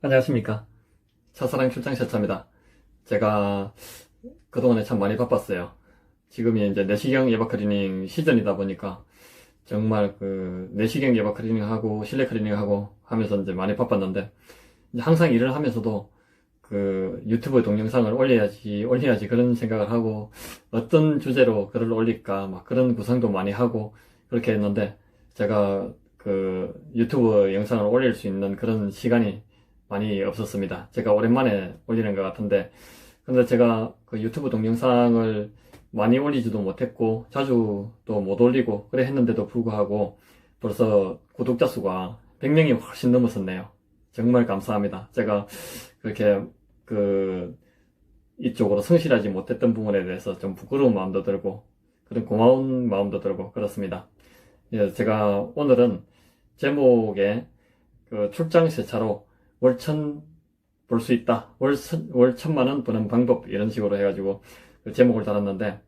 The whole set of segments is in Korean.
안녕하십니까. 첫사랑 출장샷차입니다. 제가 그동안에 참 많이 바빴어요. 지금이 이제 내시경 예방 클리닝 시즌이다 보니까 정말 그 내시경 예방 클리닝하고 실내 클리닝하고 하면서 이제 많이 바빴는데, 이제 항상 일을 하면서도 그 유튜브 동영상을 올려야지 그런 생각을 하고, 어떤 주제로 글을 올릴까 막 그런 구상도 많이 하고 그렇게 했는데, 제가 그 유튜브 영상을 올릴 수 있는 그런 시간이 많이 없었습니다. 제가 오랜만에 올리는 것 같은데, 근데 제가 그 유튜브 동영상을 많이 올리지도 못했고 자주 또 못 올리고 그래 했는데도 불구하고 벌써 구독자 수가 100명이 훨씬 넘었었네요. 정말 감사합니다. 제가 그렇게 그 이쪽으로 성실하지 못했던 부분에 대해서 좀 부끄러운 마음도 들고 그런 고마운 마음도 들고 그렇습니다. 예, 제가 오늘은 제목에 그 출장 세차로 월천 벌 수 있다. 월 1,000만원 버는 방법, 이런 식으로 해가지고 그 제목을 달았는데,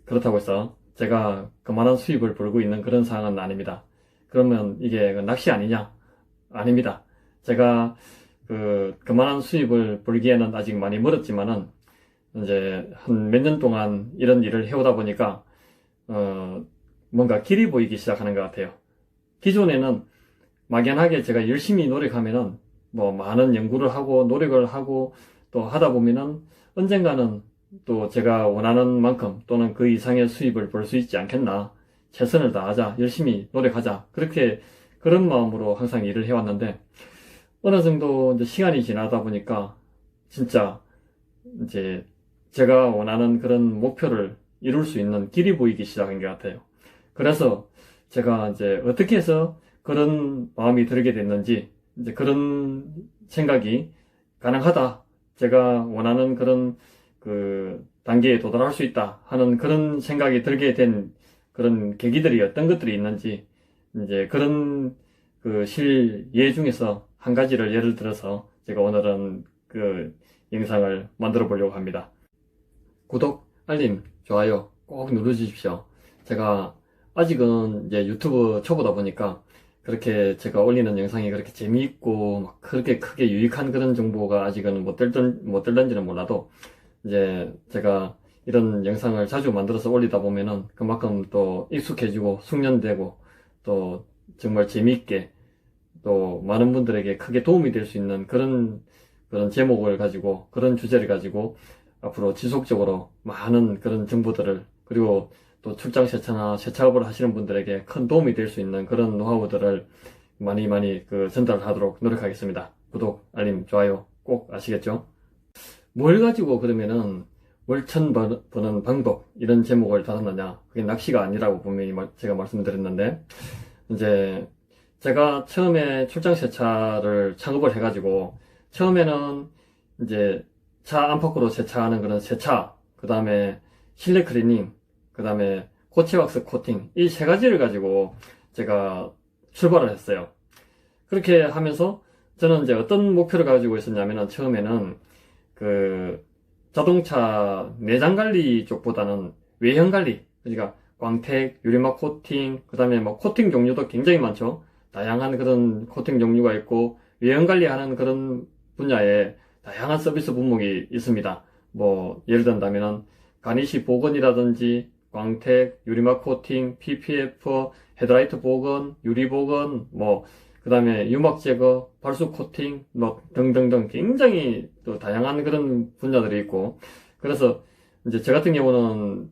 그렇다고 해서 제가 그만한 수입을 벌고 있는 그런 상황은 아닙니다. 그러면 이게 낚시 아니냐? 아닙니다. 제가 그만한 수입을 벌기에는 아직 많이 멀었지만은 이제 한 몇 년 동안 이런 일을 해오다 보니까 뭔가 길이 보이기 시작하는 것 같아요. 기존에는 막연하게 제가 열심히 노력하면은 뭐 많은 연구를 하고 노력을 하고 또 하다 보면은 언젠가는 또 제가 원하는 만큼 또는 그 이상의 수입을 벌 수 있지 않겠나. 최선을 다하자. 열심히 노력하자. 그렇게 그런 마음으로 항상 일을 해왔는데, 어느 정도 이제 시간이 지나다 보니까 진짜 이제 제가 원하는 그런 목표를 이룰 수 있는 길이 보이기 시작한 것 같아요. 그래서 제가 이제 어떻게 해서 그런 마음이 들게 됐는지, 이제 그런 생각이 가능하다. 제가 원하는 그런 그 단계에 도달할 수 있다 하는 그런 생각이 들게 된 그런 계기들이 어떤 것들이 있는지, 이제 그런 그 실예 중에서 한 가지를 예를 들어서 제가 오늘은 그 영상을 만들어 보려고 합니다. 구독, 알림, 좋아요 꼭 눌러주십시오. 제가 아직은 이제 유튜브 초보다 보니까 그렇게 제가 올리는 영상이 그렇게 재미있고 막 그렇게 크게 유익한 그런 정보가 아직은 못 들던지는 몰라도, 이제 제가 이런 영상을 자주 만들어서 올리다 보면은 그만큼 또 익숙해지고 숙련되고 또 정말 재미있게 또 많은 분들에게 크게 도움이 될 수 있는 그런 제목을 가지고 그런 주제를 가지고 앞으로 지속적으로 많은 그런 정보들을, 그리고 또 출장 세차나 세차업을 하시는 분들에게 큰 도움이 될 수 있는 그런 노하우들을 많이 전달하도록 노력하겠습니다. 구독, 알림, 좋아요 꼭 아시겠죠? 뭘 가지고 그러면은 월천 버는 방법, 이런 제목을 달았느냐? 그게 낚시가 아니라고 분명히 제가 말씀드렸는데, 이제 제가 처음에 출장 세차를 창업을 해가지고 처음에는 이제 차 안팎으로 세차하는 그런 세차, 그 다음에 실내 클리닝, 그 다음에 고체왁스 코팅, 이 세 가지를 가지고 제가 출발을 했어요. 그렇게 하면서 저는 이제 어떤 목표를 가지고 있었냐면은, 처음에는 그 자동차 내장 관리 쪽보다는 외형 관리, 그러니까 광택, 유리막 코팅, 그 다음에 뭐 코팅 종류도 굉장히 많죠. 다양한 그런 코팅 종류가 있고 외형 관리하는 그런 분야에 다양한 서비스 품목이 있습니다. 뭐 예를 든다면은 가니시 복원이라든지 광택, 유리막 코팅, PPF, 헤드라이트 복원, 유리 복원, 뭐 그 다음에 유막 제거, 발수 코팅, 뭐 등등등 굉장히 또 다양한 그런 분야들이 있고, 그래서 이제 저 같은 경우는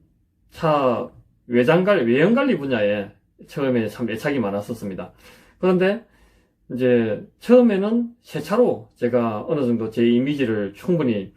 차 외형 관리 분야에 처음에 참 애착이 많았었습니다. 그런데 이제 처음에는 새 차로 제가 어느 정도 제 이미지를 충분히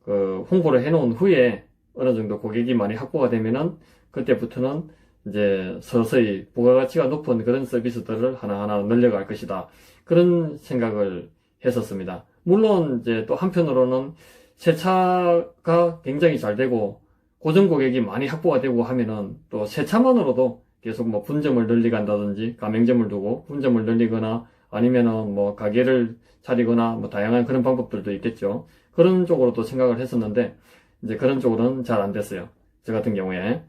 그 홍보를 해놓은 후에 어느 정도 고객이 많이 확보가 되면은 그때부터는 이제 서서히 부가가치가 높은 그런 서비스들을 하나하나 늘려갈 것이다. 그런 생각을 했었습니다. 물론 이제 또 한편으로는 새 차가 굉장히 잘 되고 고정 고객이 많이 확보가 되고 하면은 또 새 차만으로도 계속 뭐 분점을 늘리간다든지 가맹점을 두고 분점을 늘리거나 아니면은 뭐 가게를 차리거나 뭐 다양한 그런 방법들도 있겠죠. 그런 쪽으로도 생각을 했었는데 이제 그런 쪽으로는 잘 안 됐어요. 저 같은 경우에.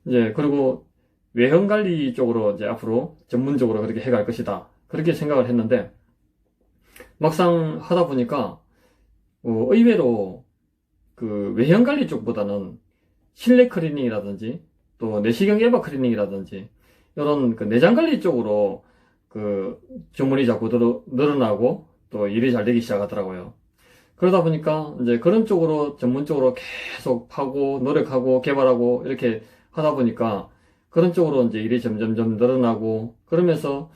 이제 그리고 외형 관리 쪽으로 이제 앞으로 전문적으로 그렇게 해갈 것이다. 그렇게 생각을 했는데 막상 하다 보니까, 의외로 그 외형 관리 쪽보다는 실내 클리닝이라든지 또 내시경 에바 클리닝이라든지 이런 그 내장 관리 쪽으로 그 주문이 자꾸 늘어나고 또 일이 잘 되기 시작하더라고요. 그러다 보니까 이제 그런 쪽으로 전문적으로 계속 파고 노력하고 개발하고 이렇게 하다 보니까 그런 쪽으로 이제 일이 점점점 늘어나고 그러면서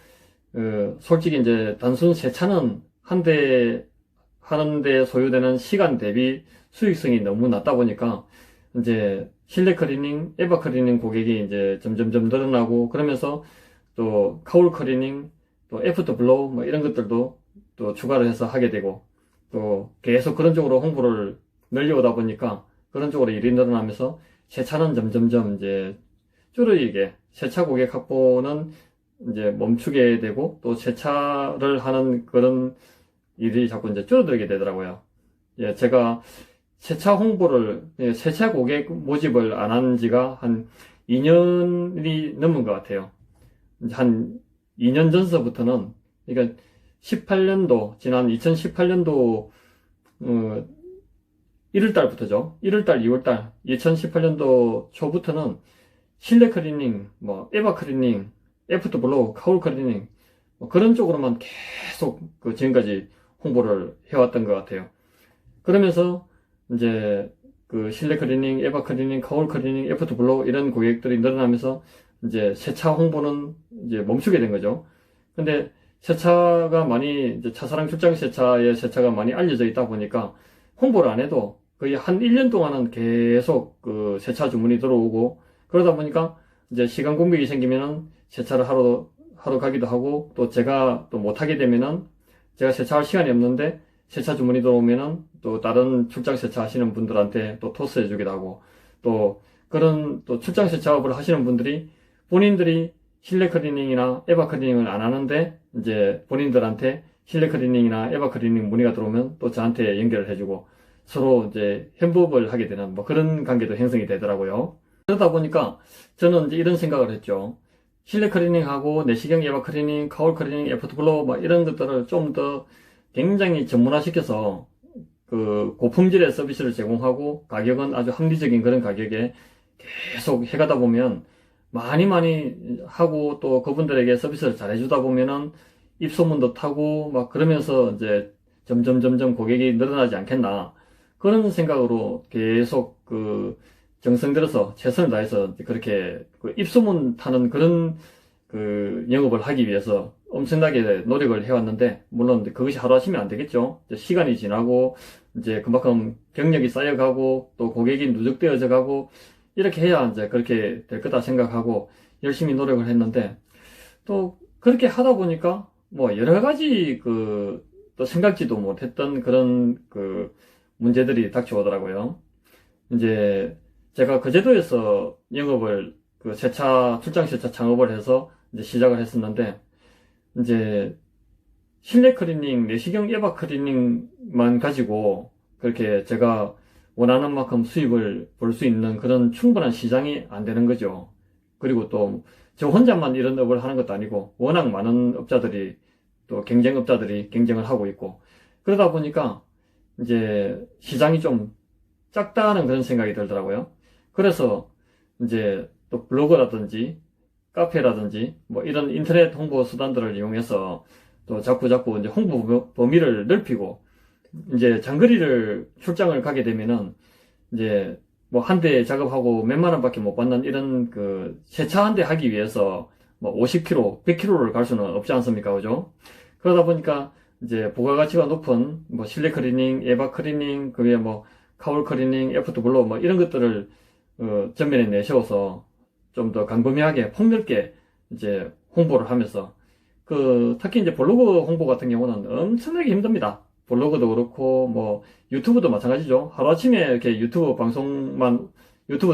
솔직히 이제 단순 세차는 한 대 하는데 소요되는 시간 대비 수익성이 너무 낮다 보니까 이제 실내 클리닝, 에바 클리닝 고객이 이제 점점점 늘어나고 그러면서 또 카울 클리닝, 또 애프터 블로우 뭐 이런 것들도 또 추가를 해서 하게 되고 또 계속 그런 쪽으로 홍보를 늘려오다 보니까 그런 쪽으로 일이 늘어나면서 세차는 점점점 이제 줄어들게 세차 고객 확보는 이제 멈추게 되고 또 세차를 하는 그런 일이 자꾸 이제 줄어들게 되더라고요. 예, 제가 세차 홍보를, 세차 고객 모집을 안 한 지가 한 2년이 넘은 것 같아요. 한 2년 전서부터는, 그러니까 18년도, 지난 2018년도, 1월달부터죠. 1월달, 2월달, 2018년도 초부터는 실내 클리닝, 뭐, 에바 클리닝, 애프터 블로우, 카울 클리닝, 뭐 그런 쪽으로만 계속 그 지금까지 홍보를 해왔던 것 같아요. 그러면서 이제 그 실내 클리닝, 에바 클리닝, 카울 클리닝, 애프터 블로우 이런 고객들이 늘어나면서 이제 세차 홍보는 이제 멈추게 된 거죠. 근데 세차가 많이 이제 차사랑 출장 세차의 세차가 많이 알려져 있다 보니까 홍보를 안 해도 거의 한 1년 동안은 계속 그 세차 주문이 들어오고 그러다 보니까 이제 시간 공백이 생기면은 세차를 하러 가기도 하고 또 제가 또 못하게 되면은 제가 세차할 시간이 없는데 세차 주문이 들어오면은 또 다른 출장 세차 하시는 분들한테 또 토스해 주기도 하고 또 그런 또 출장 세차업을 하시는 분들이 본인들이 실내 클리닝이나 에바 클리닝을 안 하는데 이제 본인들한테 실내 클리닝이나 에바 클리닝 문의가 들어오면 또 저한테 연결을 해주고 서로 이제 협업을 하게 되는 뭐 그런 관계도 형성이 되더라고요. 그러다 보니까 저는 이제 이런 생각을 했죠. 실내 클리닝하고 내시경 에바 클리닝, 카울 클리닝, 애프터 블로우 뭐 이런 것들을 좀 더 굉장히 전문화시켜서 그 고품질의 서비스를 제공하고 가격은 아주 합리적인 그런 가격에 계속 해가다 보면 많이 하고 또 그분들에게 서비스를 잘 해주다 보면은 입소문도 타고 막 그러면서 이제 점점 고객이 늘어나지 않겠나 그런 생각으로 계속 그 정성 들여서 최선을 다해서 그렇게 그 입소문 타는 그런 그 영업을 하기 위해서 엄청나게 노력을 해왔는데 물론 그것이 하루아침에 안 되겠죠. 시간이 지나고 이제 그만큼 경력이 쌓여가고 또 고객이 누적되어져 가고 이렇게 해야 이제 그렇게 될 거다 생각하고 열심히 노력을 했는데 또 그렇게 하다 보니까 뭐 여러 가지 그 또 생각지도 못했던 그런 그 문제들이 닥쳐오더라고요. 이제 제가 거제도에서 영업을 그 출장 세차 창업을 해서 이제 시작을 했었는데 이제 실내 클리닝, 내시경 에바 클리닝만 가지고 그렇게 제가 원하는 만큼 수입을 볼 수 있는 그런 충분한 시장이 안 되는 거죠. 그리고 또 저 혼자만 이런 업을 하는 것도 아니고 워낙 많은 업자들이 또 경쟁업자들이 경쟁을 하고 있고 그러다 보니까 이제 시장이 좀 작다는 그런 생각이 들더라고요. 그래서 이제 또 블로그라든지 카페라든지 뭐 이런 인터넷 홍보 수단들을 이용해서 또 자꾸 이제 홍보 범위를 넓히고 이제 장거리를 출장을 가게 되면은 이제 뭐 한 대 작업하고 몇만 원밖에 못 받는 이런 그 세차 한 대 하기 위해서 뭐 50km, 100km를 갈 수는 없지 않습니까? 그죠? 그러다 보니까 이제 부가가치가 높은 뭐 실내 클리닝, 에바 클리닝, 그게 뭐 카울 클리닝, 애프터 블로우 뭐 이런 것들을 전면에 내세워서 좀 더 광범위하게 폭넓게 이제 홍보를 하면서 특히 이제 블로그 홍보 같은 경우는 엄청나게 힘듭니다. 블로그도 그렇고 뭐 유튜브도 마찬가지죠. 하루아침에 이렇게 유튜브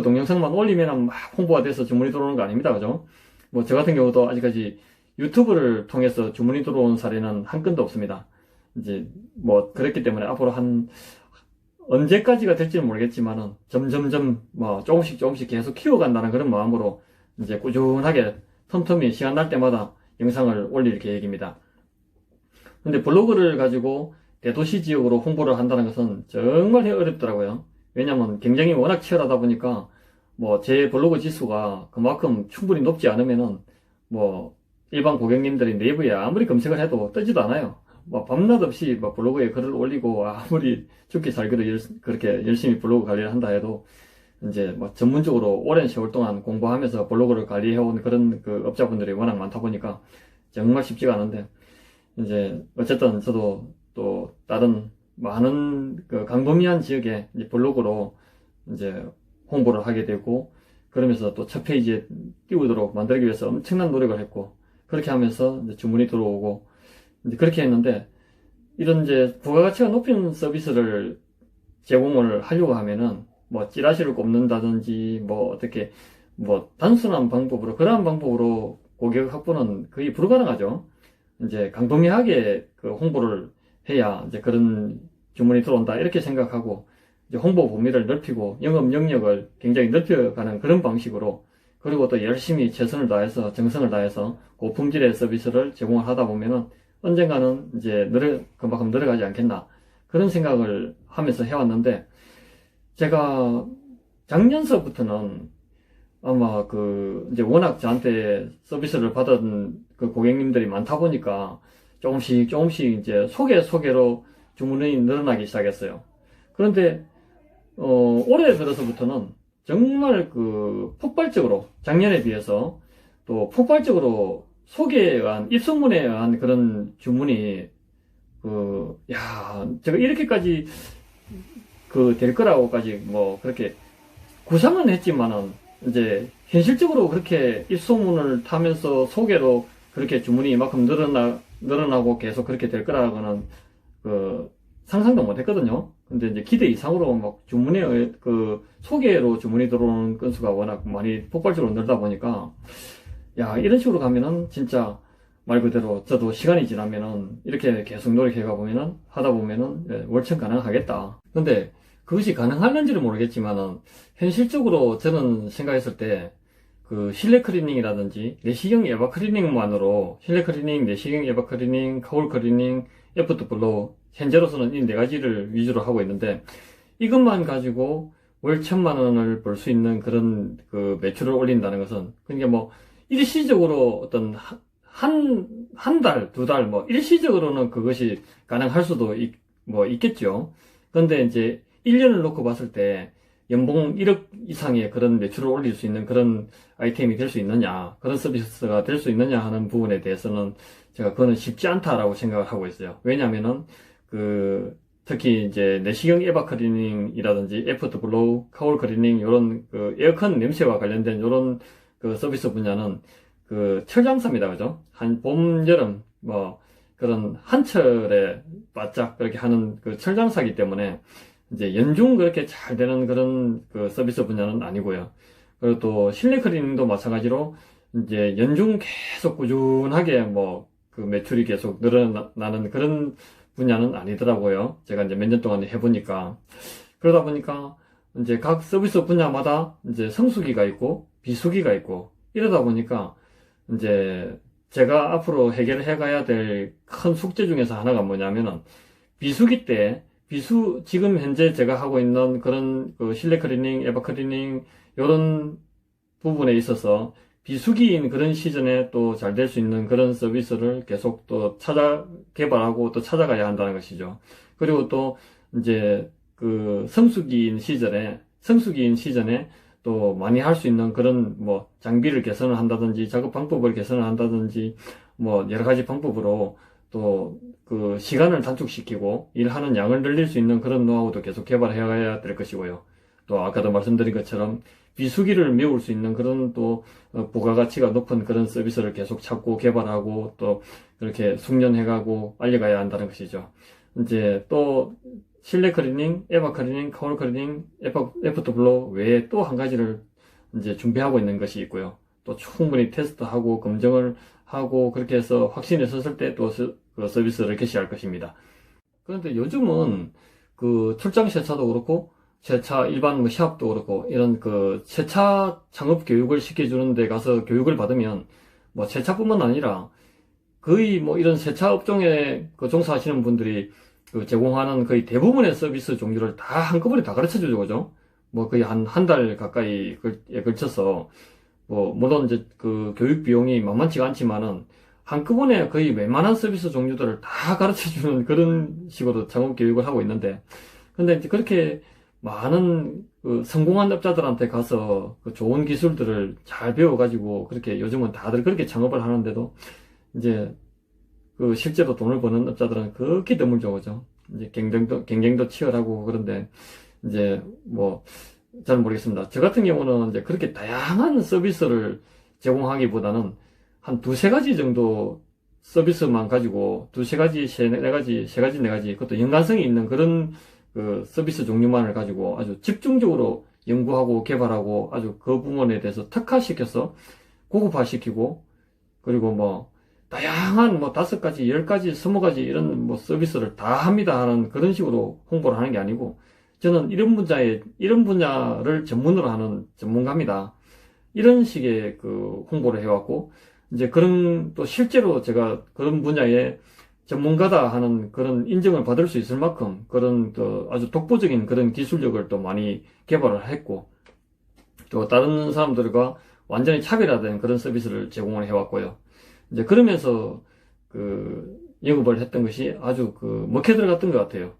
동영상만 올리면 막 홍보가 돼서 주문이 들어오는 거 아닙니다. 그죠? 뭐 저 같은 경우도 아직까지 유튜브를 통해서 주문이 들어온 사례는 한 건도 없습니다. 이제 뭐 그랬기 때문에 앞으로 언제까지가 될지는 모르겠지만은 점점점 뭐 조금씩 계속 키워간다는 그런 마음으로 이제 꾸준하게 틈틈이 시간 날 때마다 영상을 올릴 계획입니다. 근데 블로그를 가지고 대도시 지역으로 홍보를 한다는 것은 정말 어렵더라고요. 왜냐면 경쟁이 워낙 치열하다 보니까 뭐 제 블로그 지수가 그만큼 충분히 높지 않으면은 뭐 일반 고객님들이 네이버에 아무리 검색을 해도 뜨지도 않아요. 뭐 밤낮 없이 뭐 블로그에 글을 올리고 아무리 죽기 살기로 그렇게 열심히 블로그 관리를 한다 해도 이제 뭐 전문적으로 오랜 세월 동안 공부하면서 블로그를 관리해온 그런 그 업자분들이 워낙 많다 보니까 정말 쉽지가 않은데, 이제 어쨌든 저도 또 다른 많은 그 광범위한 지역에 이제 블로그로 이제 홍보를 하게 되고, 그러면서 또 첫 페이지에 띄우도록 만들기 위해서 엄청난 노력을 했고, 그렇게 하면서 이제 주문이 들어오고 이제 그렇게 했는데, 이런 이제 부가가치가 높은 서비스를 제공을 하려고 하면은 뭐 찌라시를 꼽는다든지 뭐 어떻게 뭐 단순한 방법으로, 그러한 방법으로 고객 확보는 거의 불가능하죠. 이제 광범위하게 그 홍보를 해야 이제 그런 주문이 들어온다 이렇게 생각하고, 이제 홍보 범위를 넓히고 영업 영역을 굉장히 넓혀가는 그런 방식으로, 그리고 또 열심히 최선을 다해서 정성을 다해서 고품질의 서비스를 제공을 하다 보면은 언젠가는 이제 그만큼 늘어가지 않겠나, 그런 생각을 하면서 해왔는데, 제가 작년서부터는 아마 그 이제 워낙 저한테 서비스를 받은 그 고객님들이 많다 보니까 조금씩 이제 소개로 주문이 늘어나기 시작했어요. 그런데 올해 들어서부터는 정말 그 폭발적으로, 작년에 비해서 또 폭발적으로 소개에 의한, 입소문에 의한 그런 주문이 제가 이렇게까지 될 거라고까지 뭐 그렇게 구상은 했지만은, 이제 현실적으로 그렇게 입소문을 타면서 소개로 그렇게 주문이 이만큼 늘어나고 계속 그렇게 될 거라고는 그 상상도 못 했거든요. 근데 이제 기대 이상으로 막 소개로 주문이 들어오는 건수가 워낙 많이 폭발적으로 늘다 보니까, 이런 식으로 가면은 진짜 말 그대로 저도 시간이 지나면은 이렇게 계속 노력해가 보면은, 하다 보면은 월천 가능하겠다. 근데 그것이 가능할는지는 모르겠지만은, 현실적으로 저는 생각했을 때 그 실내 클리닝이라든지 내시경 에바 클리닝만으로, 실내 클리닝, 내시경 에바 클리닝, 거울 클리닝, 애프터 블로우, 현재로서는 이 네 가지를 위주로 하고 있는데, 이것만 가지고 월 1,000만 원을 벌 수 있는 그런 그 매출을 올린다는 것은, 그러니까 뭐 일시적으로 어떤 한 달, 두 달, 뭐 일시적으로는 그것이 가능할 수도 있겠죠. 그런데 이제 1년을 놓고 봤을 때 연봉 1억 이상의 그런 매출을 올릴 수 있는 그런 아이템이 될 수 있느냐, 그런 서비스가 될 수 있느냐 하는 부분에 대해서는 제가 그거는 쉽지 않다라고 생각을 하고 있어요. 왜냐면은 특히 이제 내시경 에바 클리닝이라든지 애프터 블로우, 카울 클리닝, 요런 그 에어컨 냄새와 관련된 요런 그 서비스 분야는 그 철장사입니다. 그죠? 봄, 여름 뭐 그런 한철에 바짝 그렇게 하는 그 철장사기 때문에 이제 연중 그렇게 잘 되는 그런 그 서비스 분야는 아니고요. 그리고 또 실내 클리닝도 마찬가지로 이제 연중 계속 꾸준하게 뭐 그 매출이 계속 늘어나는 그런 분야는 아니더라고요. 제가 이제 몇 년 동안 해보니까. 그러다 보니까 이제 각 서비스 분야마다 이제 성수기가 있고 비수기가 있고, 이러다 보니까 이제 제가 앞으로 해결해 가야 될 큰 숙제 중에서 하나가 뭐냐면은, 비수기 때 지금 현재 제가 하고 있는 그런 그 실내 클리닝, 에바 클리닝 이런 부분에 있어서 비수기인 그런 시즌에 또 잘 될 수 있는 그런 서비스를 계속 또 개발하고 또 찾아가야 한다는 것이죠. 그리고 또 이제 그 성수기인 시즌에 또 많이 할 수 있는 그런 뭐 장비를 개선을 한다든지 작업 방법을 개선을 한다든지 뭐 여러 가지 방법으로 또 그 시간을 단축시키고 일하는 양을 늘릴 수 있는 그런 노하우도 계속 개발해야 될 것이고요. 또 아까도 말씀드린 것처럼 비수기를 메울 수 있는 그런 또 부가가치가 높은 그런 서비스를 계속 찾고 개발하고 또 그렇게 숙련해가고 알려가야 한다는 것이죠. 이제 또 실내 클리닝, 에바 클리닝, 거울 클리닝, 애프터 블로우 외에 또 한 가지를 이제 준비하고 있는 것이 있고요. 또 충분히 테스트하고 검증을 하고 그렇게 해서 확신이 섰을 때 또 그 서비스를 개시할 것입니다. 그런데 요즘은 그 출장 세차도 그렇고 세차 일반 뭐 시합도 그렇고 이런 그 세차 창업 교육을 시켜주는 데 가서 교육을 받으면 뭐 세차뿐만 아니라 거의 뭐 이런 세차 업종에 그 종사하시는 분들이 그 제공하는 거의 대부분의 서비스 종류를 다 한꺼번에 다 가르쳐 주죠, 그죠? 뭐 거의 한 달 가까이에 걸쳐서, 뭐, 물론 이제 그 교육 비용이 만만치가 않지만은, 한꺼번에 거의 웬만한 서비스 종류들을 다 가르쳐 주는 그런 식으로 창업 교육을 하고 있는데, 근데 이제 그렇게 많은 그 성공한 업자들한테 가서 그 좋은 기술들을 잘 배워가지고, 그렇게 요즘은 다들 그렇게 창업을 하는데도, 이제 그 실제로 돈을 버는 업자들은 극히 드물죠, 그죠? 이제 경쟁도 치열하고 그런데, 이제 뭐, 잘 모르겠습니다. 저 같은 경우는 이제 그렇게 다양한 서비스를 제공하기보다는 한 두세 가지 정도 서비스만 가지고 두세 가지, 네 가지, 세 가지, 네 가지, 그것도 연관성이 있는 그런 그 서비스 종류만을 가지고 아주 집중적으로 연구하고 개발하고 아주 그 부분에 대해서 특화시켜서 고급화시키고, 그리고 뭐 다양한 뭐 5가지, 10가지, 20가지 이런 뭐 서비스를 다 합니다 하는 그런 식으로 홍보를 하는 게 아니고, 저는 이런 분야를 전문으로 하는 전문가입니다. 이런 식의 그 홍보를 해왔고, 이제 그런, 또 실제로 제가 그런 분야의 전문가다 하는 그런 인정을 받을 수 있을 만큼 그런 또 아주 독보적인 그런 기술력을 또 많이 개발을 했고, 또 다른 사람들과 완전히 차별화된 그런 서비스를 제공을 해왔고요. 이제 그러면서 그 영업을 했던 것이 아주 그 먹혀 들어갔던 것 같아요.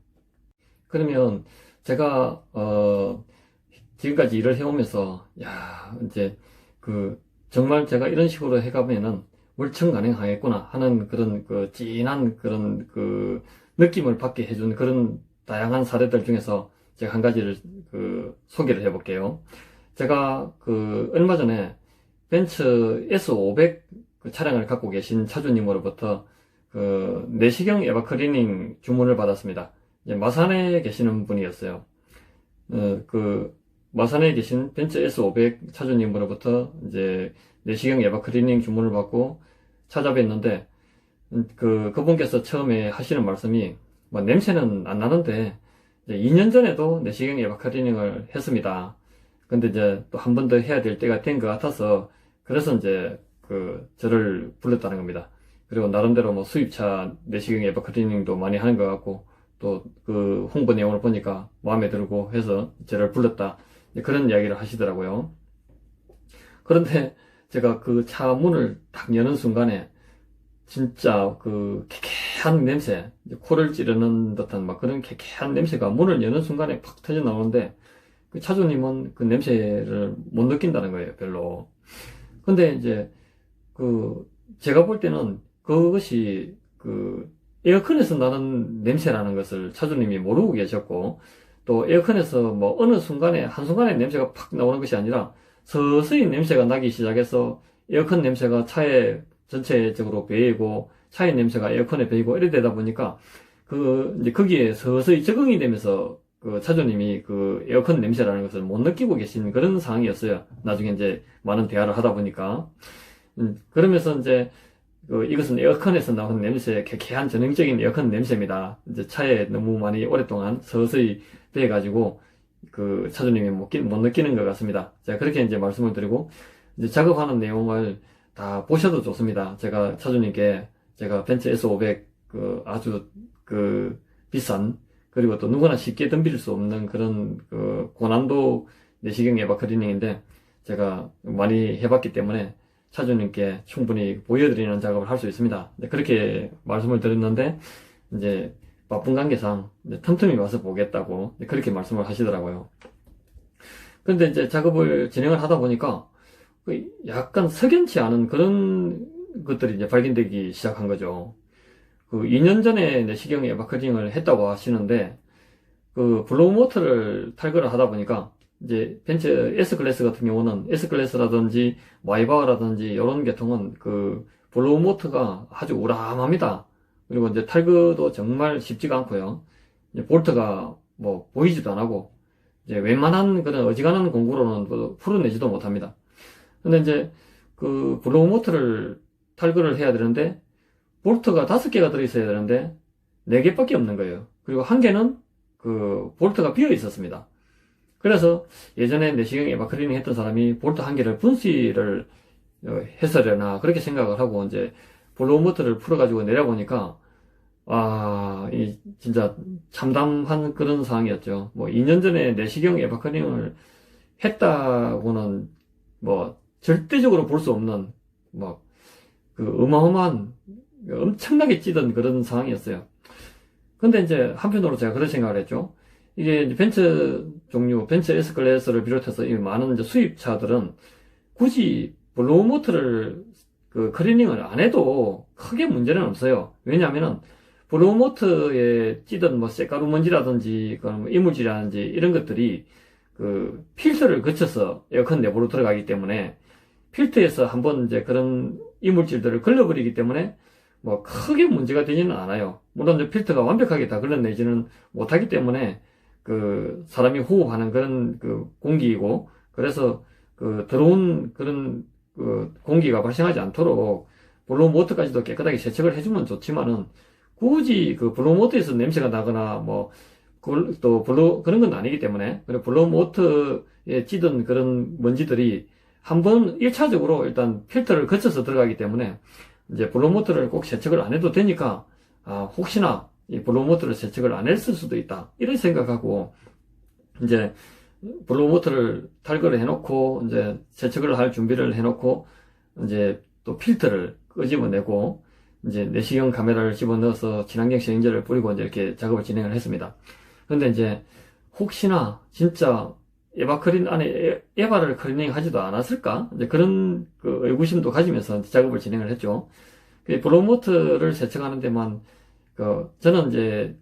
그러면 제가 지금까지 일을 해오면서 이제 그 정말 제가 이런 식으로 해가면은 월청 가능하겠구나 하는 그런 그 진한 그런 그 느낌을 받게 해준 그런 다양한 사례들 중에서 제가 한 가지를 그 소개를 해볼게요. 제가 그 얼마 전에 벤츠 S500 그 차량을 갖고 계신 차주님으로부터 그 내시경 에바클리닝 주문을 받았습니다. 마산에 계시는 분이었어요. 그 마산에 계신 벤츠 S500 차주님으로부터 이제 내시경 에바클리닝 주문을 받고 찾아뵀는데, 그분께서 처음에 하시는 말씀이 뭐 냄새는 안 나는데 이제 2년 전에도 내시경 에바클리닝을 했습니다. 근데 이제 또 한 번 더 해야 될 때가 된 것 같아서 그래서 이제 그 저를 불렀다는 겁니다. 그리고 나름대로 뭐 수입차 내시경 에바클리닝도 많이 하는 것 같고, 또 그 홍보 내용을 보니까 마음에 들고 해서 저를 불렀다, 그런 이야기를 하시더라고요. 그런데 제가 그 차 문을 딱 여는 순간에 진짜 그 쾌쾌한 냄새, 코를 찌르는 듯한 막 그런 쾌쾌한 냄새가 문을 여는 순간에 팍 터져 나오는데, 그 차주님은 그 냄새를 못 느낀다는 거예요, 별로. 근데 이제 그 제가 볼 때는 그것이 그 에어컨에서 나는 냄새라는 것을 차주님이 모르고 계셨고, 또 에어컨에서 뭐 어느 순간에 한순간에 냄새가 팍 나오는 것이 아니라 서서히 냄새가 나기 시작해서 에어컨 냄새가 차에 전체적으로 배이고 차의 냄새가 에어컨에 배이고 이래 되다 보니까 그 이제 거기에 서서히 적응이 되면서 그 차주님이 그 에어컨 냄새라는 것을 못 느끼고 계신 그런 상황이었어요. 나중에 이제 많은 대화를 하다 보니까. 그러면서 이제 이것은 에어컨에서 나오는 냄새, 쾌쾌한 전형적인 에어컨 냄새입니다. 이제 차에 너무 많이 오랫동안 서서히 배가지고 그 차주님이 못 느끼는 것 같습니다. 제가 그렇게 이제 말씀을 드리고, 이제 작업하는 내용을 다 보셔도 좋습니다. 제가 차주님께 제가 벤츠 S500 그 아주 그 비싼, 그리고 또 누구나 쉽게 덤빌 수 없는 그런 그 고난도 내시경 에바클리닝인데 제가 많이 해봤기 때문에 차주님께 충분히 보여드리는 작업을 할 수 있습니다. 그렇게 말씀을 드렸는데, 이제 바쁜 관계상 틈틈이 와서 보겠다고 그렇게 말씀을 하시더라고요. 그런데 이제 작업을 진행을 하다 보니까 약간 석연치 않은 그런 것들이 이제 발견되기 시작한 거죠. 그 2년 전에 내시경 에바클리닝을 했다고 하시는데, 그 블로우 모터를 탈거를 하다 보니까 이제 벤츠 S클래스 같은 경우는 S클래스라든지 마이바흐라든지 이런 계통은 그 블로우 모터가 아주 우람합니다. 그리고 이제 탈거도 정말 쉽지가 않고요. 이제 볼트가 뭐 보이지도 안 하고 이제 웬만한 그런 어지간한 공구로는 뭐 풀어내지도 못합니다. 근데 이제 그 블로우 모터를 탈거를 해야 되는데 볼트가 5개가 들어있어야 되는데 4개밖에 없는 거예요. 그리고 한 개는 그 볼트가 비어 있었습니다. 그래서 예전에 내시경 에바클리닝 했던 사람이 볼트 한 개를 분실을 했으려나 그렇게 생각을 하고 이제 블로우 모터를 풀어가지고 내려보니까, 진짜 참담한 그런 상황이었죠. 뭐, 2년 전에 내시경 에바커링을 했다고는, 뭐, 절대적으로 볼 수 없는, 뭐, 어마어마한, 엄청나게 찌든 그런 상황이었어요. 근데 이제, 한편으로 제가 그런 생각을 했죠. 이게 이제 벤츠 S클래스를 비롯해서 이 많은 이제 수입차들은 굳이 블로우 모터를 클리닝을 안 해도 크게 문제는 없어요. 왜냐하면은 블로우 모터에 찌든 뭐 쇳가루 먼지라든지 뭐 이물질이라든지 이런 것들이 필터를 거쳐서 에어컨 내부로 들어가기 때문에 필터에서 한번 이제 그런 이물질들을 걸러버리기 때문에 뭐 크게 문제가 되지는 않아요. 물론 이제 필터가 완벽하게 다 걸러내지는 못하기 때문에 사람이 호흡하는 그런 공기이고, 그래서 더러운 그런 공기가 발생하지 않도록 블로우 모터까지도 깨끗하게 세척을 해주면 좋지만은, 굳이 블로우 모터에서 냄새가 나거나 그런 건 아니기 때문에, 그리고 블로우 모터에 찌든 그런 먼지들이 한번 1차적으로 일단 필터를 거쳐서 들어가기 때문에, 이제 블로우 모터를 꼭 세척을 안 해도 되니까, 혹시나 이 블로우 모터를 세척을 안 했을 수도 있다, 이런 생각하고 이제 블로우 모터를 탈거를 해놓고 이제 세척을 할 준비를 해놓고 이제 또 필터를 끄집어내고 이제 내시경 카메라를 집어넣어서 친환경 세정제를 뿌리고 이제 이렇게 작업을 진행을 했습니다. 근데 이제 혹시나 진짜 에바클린 안에 에바를 클리닝 하지도 않았을까, 이제 그런 의구심도 가지면서 작업을 진행을 했죠. 블로우 모터를 세척하는 데만 저는 이제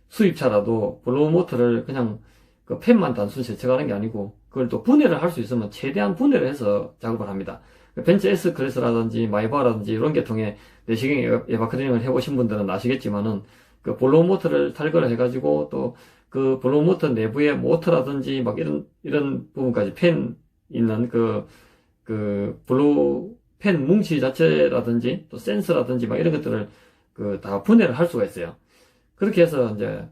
수입차라도 블로우 모터를 그냥 팬만 단순 세척하는 게 아니고, 그걸 또 분해를 할 수 있으면 최대한 분해를 해서 작업을 합니다. 벤츠 S 클래스라든지 마이바라든지 이런 계통의 내시경 에바클리닝을 해보신 분들은 아시겠지만은, 블로우 모터를 탈거를 해가지고 또 블로우 모터 내부의 모터라든지 막 이런 부분까지 팬 있는 블로우 팬 뭉치 자체라든지 또 센서라든지 막 이런 것들을 다 분해를 할 수가 있어요. 그렇게 해서 이제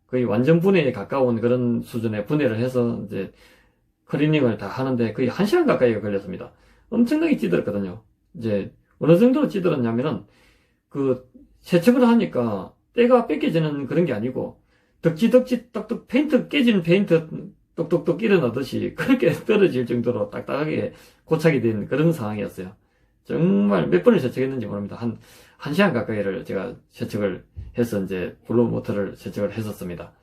거의 완전 분해에 가까운 그런 수준의 분해를 해서 이제 클리닝을 다 하는데 거의 1시간 가까이가 걸렸습니다. 엄청나게 찌들었거든요. 이제 어느 정도로 찌들었냐면은 세척을 하니까 때가 뺏겨지는 그런 게 아니고 덕지덕지 떡떡 깨지는 페인트 똑똑똑 일어나듯이 그렇게 떨어질 정도로 딱딱하게 고착이 된 그런 상황이었어요. 정말 몇 번을 세척했는지 모릅니다. 한 시간 가까이를 제가 세척을 해서 이제 블로우 모터를 세척을 했었습니다.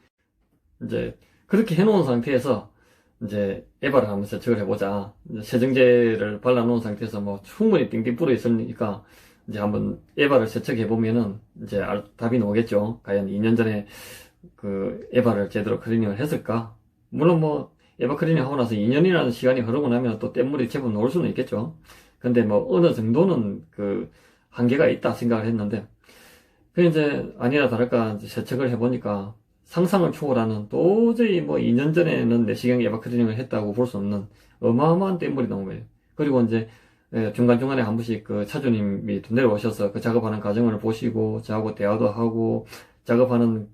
이제 그렇게 해놓은 상태에서 이제 에바를 한번 세척을 해보자. 세정제를 발라놓은 상태에서 뭐 충분히 띵띵 불어 있으니까 이제 한번 에바를 세척해보면은 이제 답이 나오겠죠. 과연 2년 전에 에바를 제대로 클리닝을 했을까? 물론 뭐 에바 클리닝 하고 나서 2년이라는 시간이 흐르고 나면 또 뗏물이 제법 나올 수는 있겠죠. 근데 뭐 어느 정도는 한계가 있다 생각을 했는데, 이제 아니나 다를까 이제 세척을 해보니까 상상을 초월하는, 도저히 뭐 2년 전에는 내시경 에바 클리닝을 했다고 볼 수 없는 어마어마한 뗏물이 나온 거예요. 그리고 이제 중간중간에 한 번씩 차주님이 또 내려오셔서 작업하는 과정을 보시고 저하고 대화도 하고 작업하는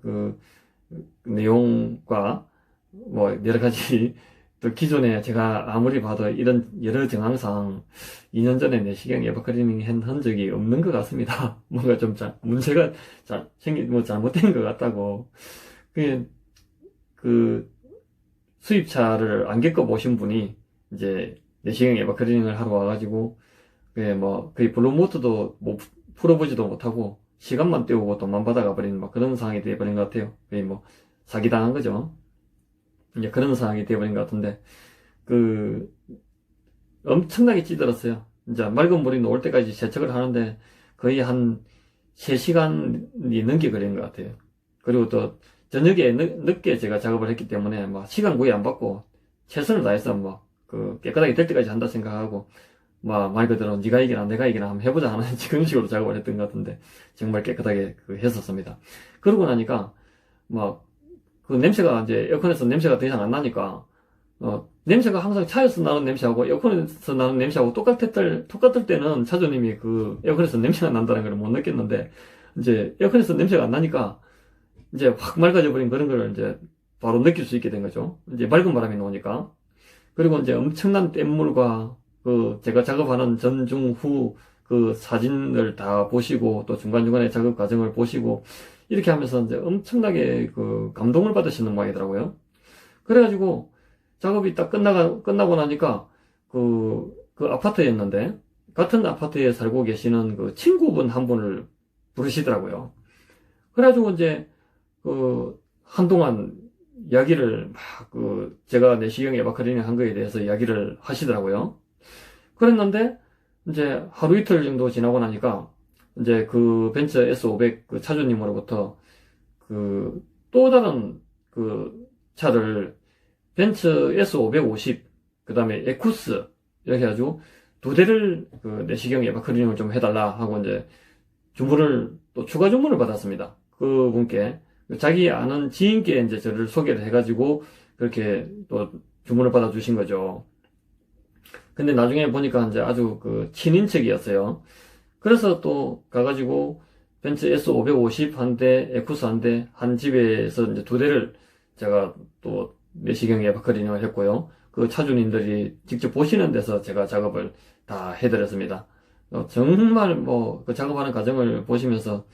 내용과 뭐 여러 가지 또 기존에 제가 아무리 봐도 이런 여러 정황상 2년 전에 내시경 에바 클리닝 한 흔적이 없는 것 같습니다. 뭔가 좀 문제가 잘못된 것 같다고. 수입차를 안 겪어보신 분이 이제 내시경 에바 클리닝을 하러 와가지고 거의 블로우 모터도 뭐 풀어보지도 못하고 시간만 때우고 돈만 받아가 버리는 막 그런 상황이 돼버린 것 같아요. 거의 뭐 사기당한 거죠. 이제 그런 상황이 돼버린 것 같은데, 엄청나게 찌들었어요. 이제 맑은 물이 나올 때까지 세척을 하는데 거의 한 3시간이 넘게 걸린 것 같아요. 그리고 또 저녁에 늦게 제가 작업을 했기 때문에 막 시간 구애 안 받고 최선을 다해서 깨끗하게 될 때까지 한다 생각하고 말 그대로 네가 이기나 내가 이기나 한번 해보자 하는 그런 식으로 작업을 했던 것 같은데, 정말 깨끗하게 했었습니다. 그러고 나니까 냄새가 이제 에어컨에서 냄새가 더 이상 안 나니까 냄새가 항상 차에서 나는 냄새하고 에어컨에서 나는 냄새하고 똑같을 때는 차주님이 에어컨에서 냄새가 난다는 걸 못 느꼈는데, 이제 에어컨에서 냄새가 안 나니까 이제 확 맑아져 버린 그런 걸 이제 바로 느낄 수 있게 된 거죠. 이제 맑은 바람이 나오니까. 그리고 이제 엄청난 뗏물과 제가 작업하는 전, 중, 후 그 사진을 다 보시고 또 중간중간에 작업 과정을 보시고 이렇게 하면서 이제 엄청나게 그 감동을 받으시는 모양이더라고요. 그래가지고 작업이 딱 끝나고 나니까 그 아파트였는데 같은 아파트에 살고 계시는 그 친구분 한 분을 부르시더라고요. 그래가지고 이제 그 한동안 이야기를 막 제가 내시경 에바클리닝 한 거에 대해서 이야기를 하시더라고요. 그랬는데 이제 하루 이틀 정도 지나고 나니까 이제 그 벤츠 S500 그 차주님으로부터 그 또 다른 그 차를 벤츠 S550 그 다음에 에쿠스 이렇게 해가지고 두 대를 그 내시경 에바클리닝을 좀 해달라 하고 이제 주문을 또 추가 주문을 받았습니다. 그 분께 자기 아는 지인께 이제 저를 소개를 해가지고 그렇게 또 주문을 받아주신 거죠. 근데 나중에 보니까 이제 아주 그 친인척이었어요. 그래서 또 가가지고 벤츠 S550 한 대, 에쿠스 한 대, 한 집에서 이제 두 대를 제가 또 내시경 에바클리닝을 했고요. 그 차주님들이 직접 보시는 데서 제가 작업을 다 해드렸습니다. 정말 뭐 그 작업하는 과정을 보시면서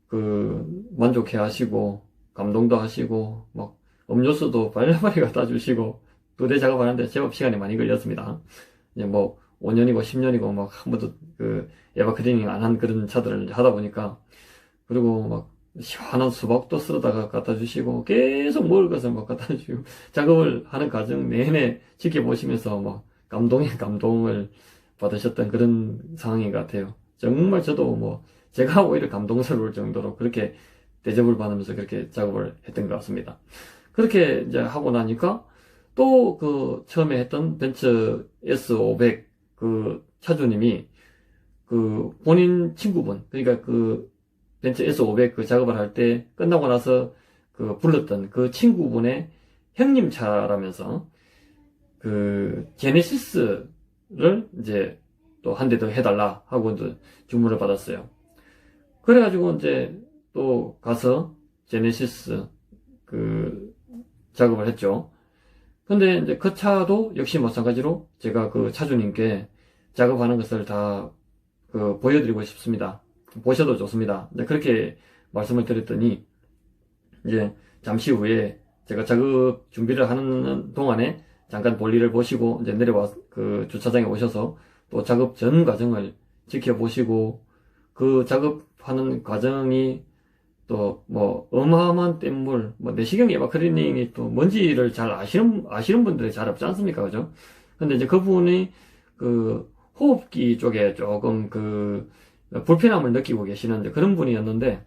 그 만족해 하시고 감동도 하시고 막 음료수도 빨리빨리 갖다 주시고 두 대 작업하는데 제법 시간이 많이 걸렸습니다. 이제 뭐 5년이고 10년이고 막 한 번도 그 에바클리닝 안 한 그런 차들을 하다 보니까 그리고 막 시원한 수박도 썰어다가 갖다 주시고 계속 먹을 것을 막 갖다 주시고 작업을 하는 과정 내내 지켜보시면서 막 감동을 받으셨던 그런 상황인 것 같아요. 정말 저도 뭐 제가 오히려 감동스러울 정도로 그렇게 대접을 받으면서 그렇게 작업을 했던 것 같습니다. 그렇게 이제 하고 나니까 또 그 처음에 했던 벤츠 S500 그 차주님이 그 본인 친구분 그러니까 그 벤츠 S500 그 작업을 할 때 끝나고 나서 그 불렀던 그 친구분의 형님 차라면서 그 제네시스를 이제 또 한 대 더 해달라 하고 이제 주문을 받았어요. 그래가지고 이제 또 가서 제네시스 그 작업을 했죠. 근데 이제 그 차도 역시 마찬가지로 제가 그 차주님께 작업하는 것을 다 그 보여드리고 싶습니다. 보셔도 좋습니다. 이제 그렇게 말씀을 드렸더니 이제 잠시 후에 제가 작업 준비를 하는 동안에 잠깐 볼일을 보시고 이제 내려와 그 주차장에 오셔서 또 작업 전 과정을 지켜보시고 그 작업하는 과정이 또 뭐 어마어마한 뗏물 뭐 내시경 에바클리닝이 또 뭔지를 잘 아시는 분들이 잘 없지 않습니까? 그죠? 근데 이제 그분이 그 호흡기 쪽에 조금 그 불편함을 느끼고 계시는 그런 분이었는데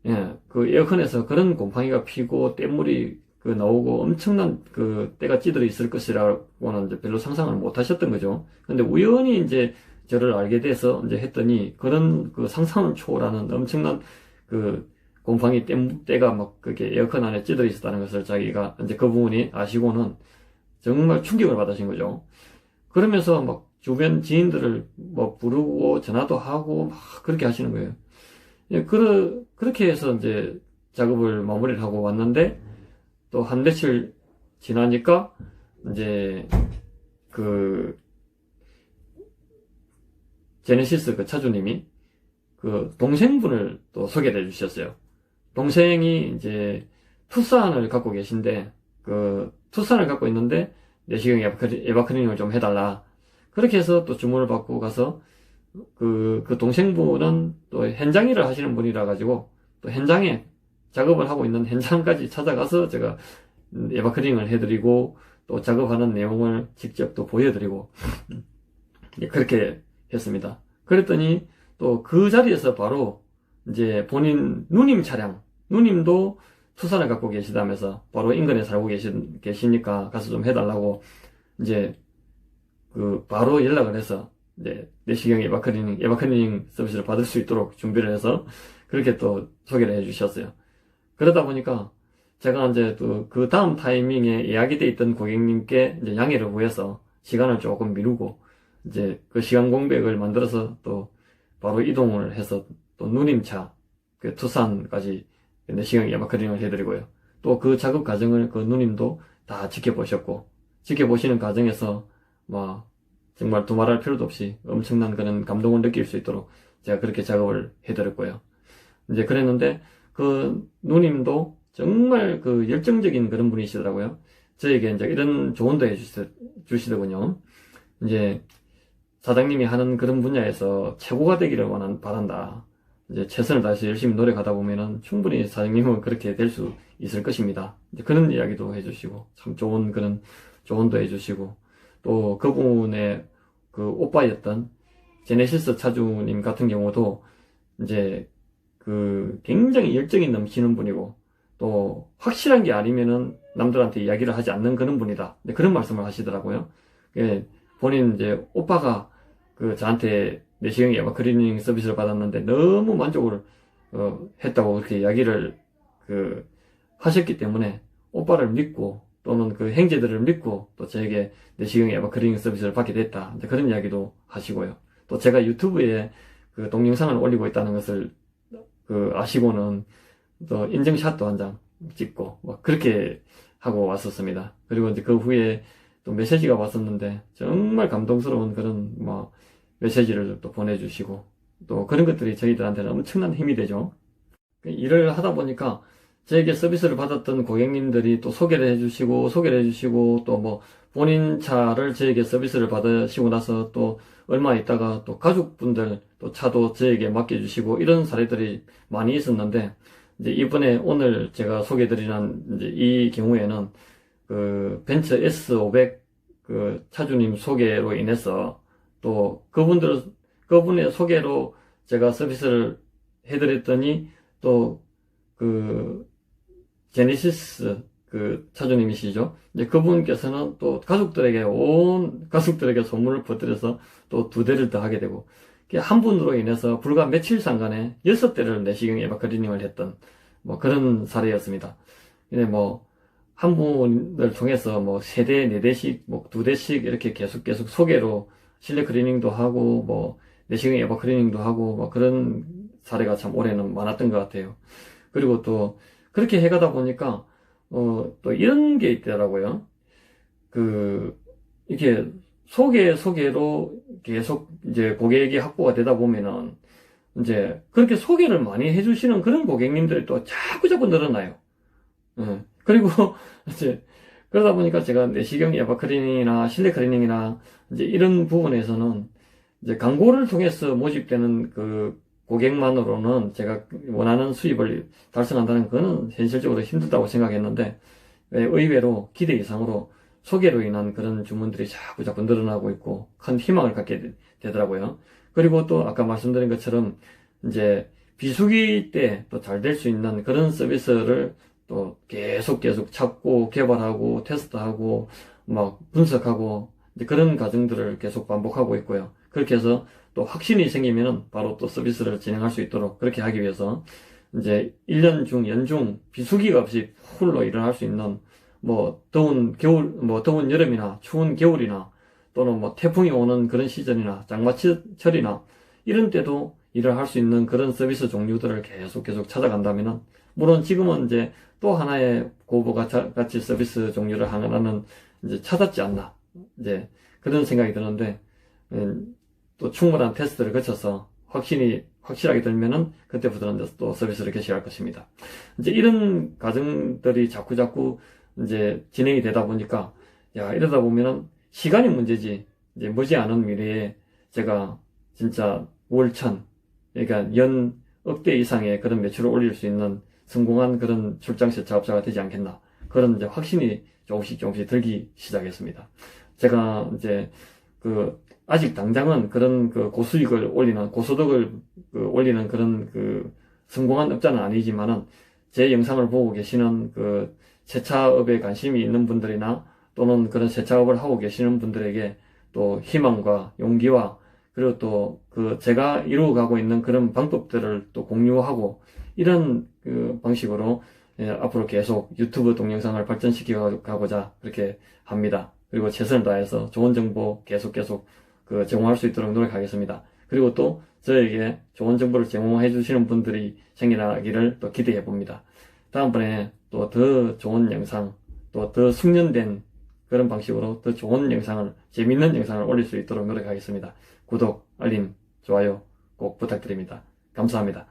예, 그 에어컨에서 그런 곰팡이가 피고 뗏물이 그 나오고 엄청난 그 때가 찌들어 있을 것이라고는 이제 별로 상상을 못 하셨던 거죠. 근데 우연히 이제 저를 알게 돼서 이제 했더니 그런 그 상상을 초월하는 엄청난 그 곰팡이 때가 막 그게 에어컨 안에 찌들어 있었다는 것을 자기가 이제 그 부분이 아시고는 정말 충격을 받으신 거죠. 그러면서 막 주변 지인들을 뭐 부르고 전화도 하고 막 그렇게 하시는 거예요. 예, 그렇게 해서 이제 작업을 마무리를 하고 왔는데 또 한 며칠 지나니까 이제 그 제네시스 그 차주님이 그 동생분을 또 소개를 해주셨어요. 동생이 이제 투싼을 갖고 계신데 그 투싼을 갖고 있는데 내시경 에바클리닝을 좀 해달라. 그렇게 해서 또 주문을 받고 가서 그 동생분은 또 현장 일을 하시는 분이라 가지고 또 현장에 작업을 하고 있는 현장까지 찾아가서 제가 에바클링을 해드리고 또 작업하는 내용을 직접 또 보여드리고 그렇게 했습니다. 그랬더니 또 그 자리에서 바로 이제 본인 누님 차량, 누님도 투싼을 갖고 계시다면서 바로 인근에 살고 계시니까 가서 좀 해달라고 이제 그 바로 연락을 해서 이제 내시경 에바클리닝 서비스를 받을 수 있도록 준비를 해서 그렇게 또 소개를 해주셨어요. 그러다 보니까 제가 이제 또 그 다음 타이밍에 예약이 돼 있던 고객님께 이제 양해를 구해서 시간을 조금 미루고 이제 그 시간 공백을 만들어서 또 바로 이동을 해서 또 누님차 그 투싼까지 내시경 에바클리닝을 해드리고요. 또 그 작업 과정을 그 누님도 다 지켜보셨고 지켜보시는 과정에서 뭐 정말 두말할 필요도 없이 엄청난 그런 감동을 느낄 수 있도록 제가 그렇게 작업을 해드렸고요. 이제 그랬는데 그 누님도 정말 그 열정적인 그런 분이시더라고요. 저에게 이제 이런 조언도 해주시더군요. 이제 사장님이 하는 그런 분야에서 최고가 되기를 바란다. 이제 최선을 다해서 열심히 노력하다 보면은 충분히 사장님은 그렇게 될 수 있을 것입니다. 이제 그런 이야기도 해주시고, 참 좋은 그런 조언도 해주시고, 또 그분의 그 오빠였던 제네시스 차주님 같은 경우도 이제 그 굉장히 열정이 넘치는 분이고, 또 확실한 게 아니면은 남들한테 이야기를 하지 않는 그런 분이다. 그런 말씀을 하시더라고요. 예, 본인 이제 오빠가 그 저한테 내시경 예방 클리닝 서비스를 받았는데 너무 만족을 했다고 그렇게 이야기를 그 하셨기 때문에 오빠를 믿고 또는 그 형제들을 믿고 또 저에게 내시경 예방 클리닝 서비스를 받게 됐다. 그런 이야기도 하시고요. 또 제가 유튜브에 그 동영상을 올리고 있다는 것을 그 아시고는 또 인증샷도 한 장 찍고 뭐 그렇게 하고 왔었습니다. 그리고 이제 그 후에 또 메시지가 왔었는데 정말 감동스러운 그런 뭐 메시지를 또 보내주시고 또 그런 것들이 저희들한테는 엄청난 힘이 되죠. 일을 하다 보니까 저에게 서비스를 받았던 고객님들이 또 소개를 해주시고 또 뭐 본인 차를 저에게 서비스를 받으시고 나서 또 얼마 있다가 또 가족분들 또 차도 저에게 맡겨주시고 이런 사례들이 많이 있었는데 이제 이번에 오늘 제가 소개드리는 이제 이 경우에는 그 벤츠 S500 그 차주님 소개로 인해서 또 그분의 소개로 제가 서비스를 해드렸더니 또 그 제네시스 그 차주님이시죠. 이제 그분께서는 또 온 가족들에게 소문을 퍼뜨려서 또 2대를 더 하게 되고 한 분으로 인해서 불과 며칠 상간에 6대를 내시경 예방 클리닝을 했던 뭐 그런 사례였습니다. 근데 뭐 한 분을 통해서 뭐 3대, 4대씩 뭐 2대씩 이렇게 계속 소개로 실내 클리닝도 하고 뭐 내시경 예방 클리닝도 하고 뭐 그런 사례가 참 올해는 많았던 것 같아요. 그리고 또 그렇게 해가다 보니까 또 이런 게 있더라고요. 그 이렇게 소개로 계속 이제 고객이 확보가 되다 보면은 이제 그렇게 소개를 많이 해주시는 그런 고객님들이 또 자꾸 늘어나요. 그리고 이제 그러다 보니까 제가 내시경 예방 클리닝이나 실내 클리닝이나 이제 이런 부분에서는 이제 광고를 통해서 모집되는 그 고객만으로는 제가 원하는 수입을 달성한다는 거는 현실적으로 힘들다고 생각했는데 의외로 기대 이상으로 소개로 인한 그런 주문들이 자꾸 늘어나고 있고 큰 희망을 갖게 되더라고요. 그리고 또 아까 말씀드린 것처럼 이제 비수기 때 또 잘 될 수 있는 그런 서비스를 또 계속 찾고 개발하고 테스트하고 막 분석하고 이제 그런 과정들을 계속 반복하고 있고요. 그렇게 해서 또 확신이 생기면은 바로 또 서비스를 진행할 수 있도록 그렇게 하기 위해서 이제 1년 중 연중 비수기가 없이 풀로 일을 할 수 있는 뭐 더운 여름이나 추운 겨울이나 또는 뭐 태풍이 오는 그런 시즌이나 장마철이나 이런 때도 일을 할 수 있는 그런 서비스 종류들을 계속 찾아간다면은 물론 지금은 이제 또 하나의 고부가 가치 서비스 종류를 하나는 이제 찾았지 않나 이제 그런 생각이 드는데 또 충분한 테스트를 거쳐서 확실하게 들면은 그때부터는 또 서비스를 개시할 것입니다. 이제 이런 과정들이 자꾸 이제 진행이 되다 보니까 이러다 보면은 시간이 문제지 이제 머지않은 미래에 제가 진짜 월천 그러니까 연 억대 이상의 그런 매출을 올릴 수 있는 성공한 그런 출장세 사업자가 되지 않겠나 그런 이제 확신이 조금씩 들기 시작했습니다. 제가 이제 아직 당장은 그런 그 고수익을 올리는 고소득을 올리는 그런 성공한 업자는 아니지만은 제 영상을 보고 계시는 세차업에 관심이 있는 분들이나 또는 그런 세차업을 하고 계시는 분들에게 또 희망과 용기와 그리고 또 제가 이루어가고 있는 그런 방법들을 또 공유하고 이런 방식으로 앞으로 계속 유튜브 동영상을 발전시켜 가고자 그렇게 합니다. 그리고 최선을 다해서 좋은 정보 계속 제공할 수 있도록 노력하겠습니다. 그리고 또 저에게 좋은 정보를 제공해 주시는 분들이 생겨나기를 또 기대해 봅니다. 다음번에 또 더 좋은 영상, 또 더 숙련된 그런 방식으로 더 좋은 영상을, 재밌는 영상을 올릴 수 있도록 노력하겠습니다. 구독, 알림, 좋아요 꼭 부탁드립니다. 감사합니다.